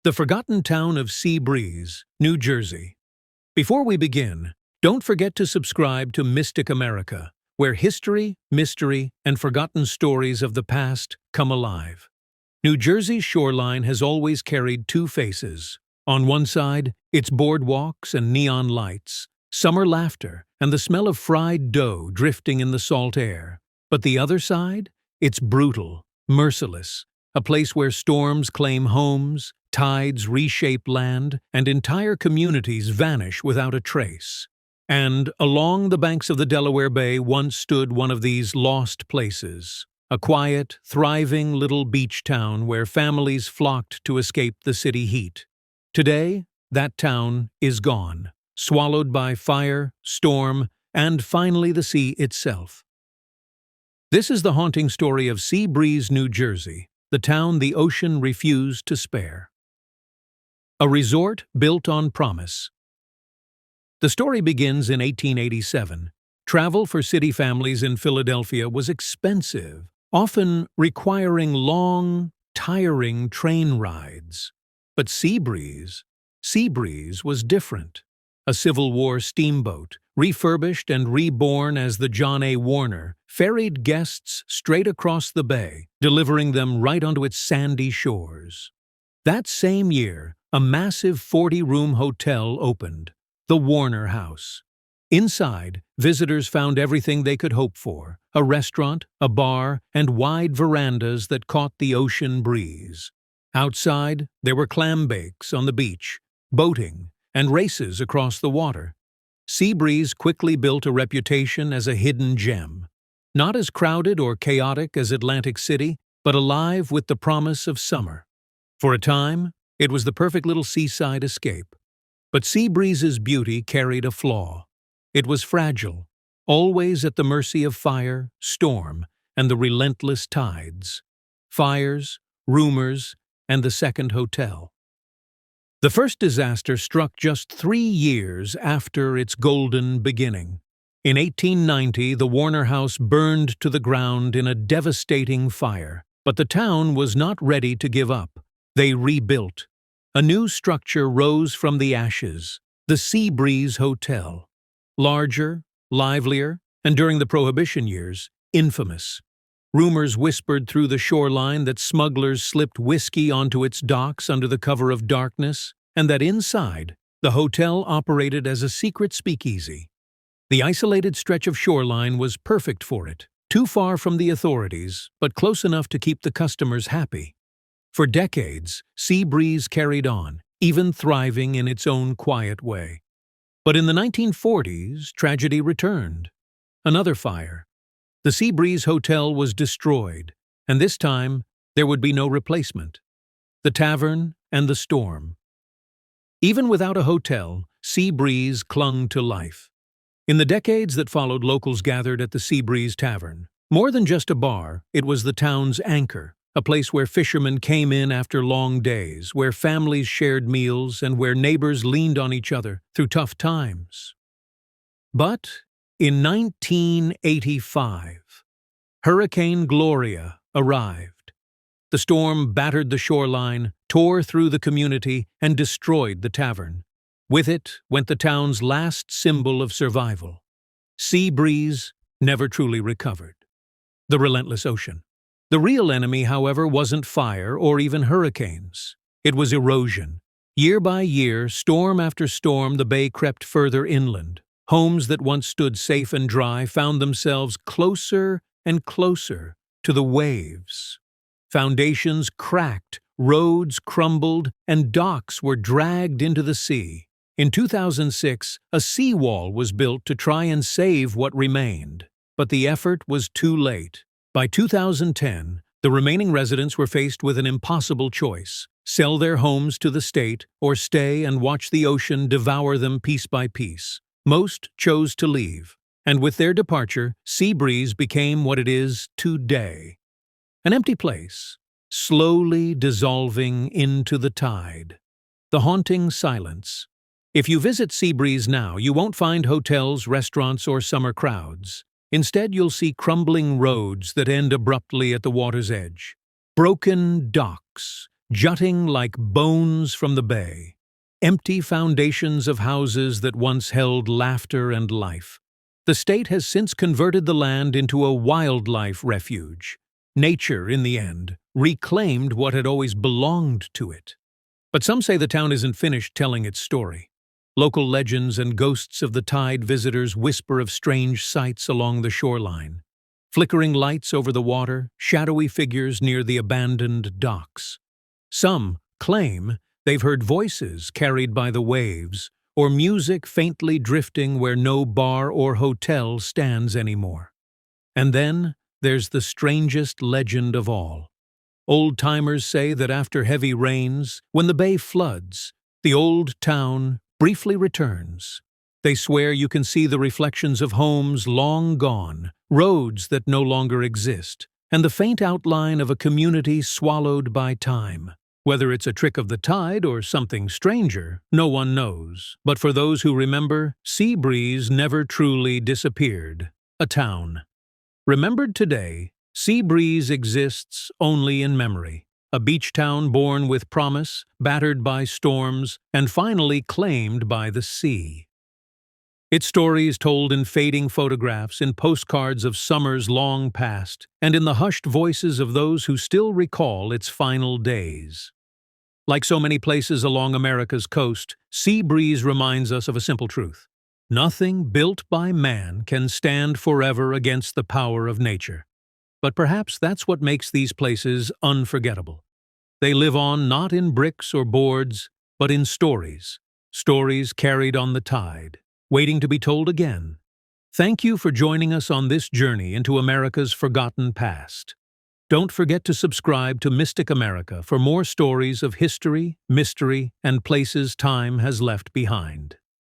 The forgotten town of SeaBreeze, New Jersey. Before we begin, don't forget to subscribe to Mystic America, where history, mystery, and forgotten stories of the past come alive. New Jersey's shoreline has always carried two faces. On one side, its boardwalks and neon lights, summer laughter, and the smell of fried dough drifting in the salt air. But the other side? It's brutal, merciless, a place where storms claim homes, tides reshape land, and entire communities vanish without a trace. And along the banks of the Delaware Bay once stood one of these lost places, a quiet, thriving little beach town where families flocked to escape the city heat. Today, that town is gone, swallowed by fire, storm, and finally the sea itself. This is the haunting story of SeaBreeze, New Jersey, the town the ocean refused to spare. A resort built on promise. The story begins in 1887. Travel for city families in Philadelphia was expensive, often requiring long, tiring train rides. But SeaBreeze was different. A Civil War steamboat, refurbished and reborn as the John A. Warner, ferried guests straight across the bay, delivering them right onto its sandy shores. That same year, a massive 40-room hotel opened, the Warner House. Inside, visitors found everything they could hope for: a restaurant, a bar, and wide verandas that caught the ocean breeze. Outside, there were clam bakes on the beach, boating, and races across the water. SeaBreeze quickly built a reputation as a hidden gem. Not as crowded or chaotic as Atlantic City, but alive with the promise of summer. For a time, it was the perfect little seaside escape. But SeaBreeze's beauty carried a flaw. It was fragile, always at the mercy of fire, storm, and the relentless tides. Fires, rumors, and the second hotel. The first disaster struck just 3 years after its golden beginning. In 1890, the Warner House burned to the ground in a devastating fire. But the town was not ready to give up. They rebuilt. A new structure rose from the ashes, the SeaBreeze Hotel. Larger, livelier, and during the Prohibition years, infamous. Rumors whispered through the shoreline that smugglers slipped whiskey onto its docks under the cover of darkness, and that inside, the hotel operated as a secret speakeasy. The isolated stretch of shoreline was perfect for it, too far from the authorities, but close enough to keep the customers happy. For decades, SeaBreeze carried on, even thriving in its own quiet way. But in the 1940s, tragedy returned. Another fire. The SeaBreeze Hotel was destroyed, and this time, there would be no replacement. The tavern and the storm. Even without a hotel, SeaBreeze clung to life. In the decades that followed, locals gathered at the SeaBreeze Tavern. More than just a bar, it was the town's anchor, a place where fishermen came in after long days, where families shared meals, and where neighbors leaned on each other through tough times. But in 1985, Hurricane Gloria arrived. The storm battered the shoreline, tore through the community, and destroyed the tavern. With it went the town's last symbol of survival. SeaBreeze never truly recovered. The relentless ocean. The real enemy, however, wasn't fire or even hurricanes. It was erosion. Year by year, storm after storm, the bay crept further inland. Homes that once stood safe and dry found themselves closer and closer to the waves. Foundations cracked, roads crumbled, and docks were dragged into the sea. In 2006, a seawall was built to try and save what remained. But the effort was too late. By 2010, the remaining residents were faced with an impossible choice: sell their homes to the state or stay and watch the ocean devour them piece by piece. Most chose to leave, and with their departure, SeaBreeze became what it is today. An empty place, slowly dissolving into the tide. The haunting silence. If you visit SeaBreeze now, you won't find hotels, restaurants, or summer crowds. Instead, you'll see crumbling roads that end abruptly at the water's edge. Broken docks, jutting like bones from the bay. Empty foundations of houses that once held laughter and life. The state has since converted the land into a wildlife refuge. Nature, in the end, reclaimed what had always belonged to it. But some say the town isn't finished telling its story. Local legends and ghosts of the tide visitors whisper of strange sights along the shoreline. Flickering lights over the water, shadowy figures near the abandoned docks. Some claim they've heard voices carried by the waves, or music faintly drifting where no bar or hotel stands anymore. And then there's the strangest legend of all. Old-timers say that after heavy rains, when the bay floods, the old town briefly returns. They swear you can see the reflections of homes long gone, roads that no longer exist, and the faint outline of a community swallowed by time. Whether it's a trick of the tide or something stranger, no one knows. But for those who remember, SeaBreeze never truly disappeared. A town. Remembered today, SeaBreeze exists only in memory. A beach town born with promise, battered by storms, and finally claimed by the sea. Its story is told in fading photographs, in postcards of summers long past, and in the hushed voices of those who still recall its final days. Like so many places along America's coast, SeaBreeze reminds us of a simple truth. Nothing built by man can stand forever against the power of nature. But perhaps that's what makes these places unforgettable. They live on not in bricks or boards, but in stories. Stories carried on the tide, waiting to be told again. Thank you for joining us on this journey into America's forgotten past. Don't forget to subscribe to Mystic America for more stories of history, mystery, and places time has left behind.